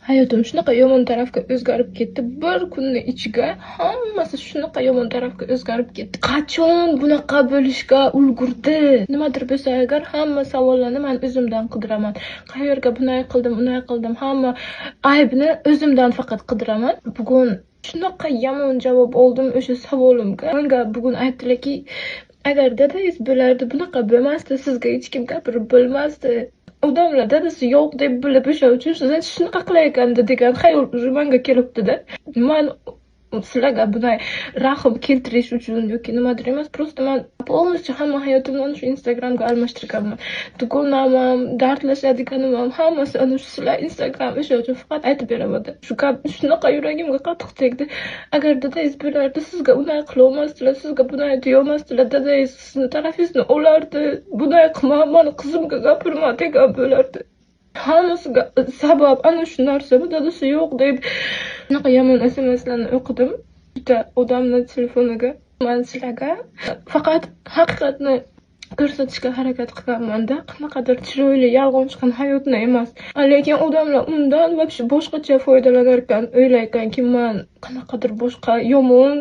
Hayotim shunaqa yomon tarafga o'zgarib ketdi. Bir kunni ichiga hammasi shunaqa yomon tarafga o'zgarib ketdi. Qachon bunaqa bo'lishga ulgurdi? Nimadir bo'lsa agar hamma savollarni men o'zimdan qidiraman. Qayerga bunday qildim, unday qildim, hamma aybni o'zimdan faqat qidiraman. Bugun shunaqa yomon javob oldim o'sha savolimga. Menga bugun aytdilarki, agar dadangiz bo'lardi, bunaqa bo'lmasdi, sizga hech kim gapirib bo'lmasdi. Odamlar dadasi yo'q deb bilib o'sha uchun siz shunaqa qilayotgandi degan xayol menga kelibdi-da. Men sizlarga bunday rahm keltirish uchun yoki nimadir emas, просто men полностью hamma hayotimni shu Instagramga almashtirganman. Dugonam, dardlashadiganim ham hammasi ana shu sizlar Instagram o'sha uchun faqat aytib beraman. Shu gap shunaqa yuragimga qattiq tegdi. Agar dadangiz bo'lardi, sizga unday qilolmasdilar, sizga bunday deyolmasdilar, dadangiz sizni tarafingizni olardi, bunday qilma, mani qizimga gapirma degan bo'lardi. Hammasiga sabab ana shu narsa, dadasi yo'q deb shunaqa yomon SMSlarni o'qidim bitta odamni telefoniga. Men sizlarga faqat haqiqatni ko'rsatishga harakat qilganman-da, qanaqadir chiroyli yolg'onchiqan hayotni emas. Lekin odamlar undan вообще boshqacha foydalanar ekan, o'ylaykanki men qanaqadir boshqa yomon,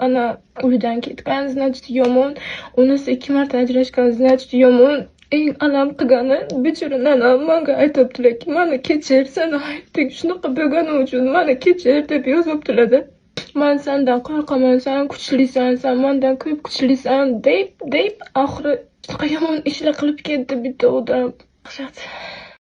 ana uydan ketgan, значит yomon, onasi 2 marta ajrashgan, значит yomon. Eng alam qilgani bechora nanam menga aytibdilarki, meni kechir, seni hayoting shunaqa bo'lgani uchun meni kechir deb yozibdilar-da. Men sendan qo'rqaman, sen kuchlisan, sen mendan ko'p kuchlisan deb oxiri shunaqa yomon ishlar qilib ketdi bitta odam.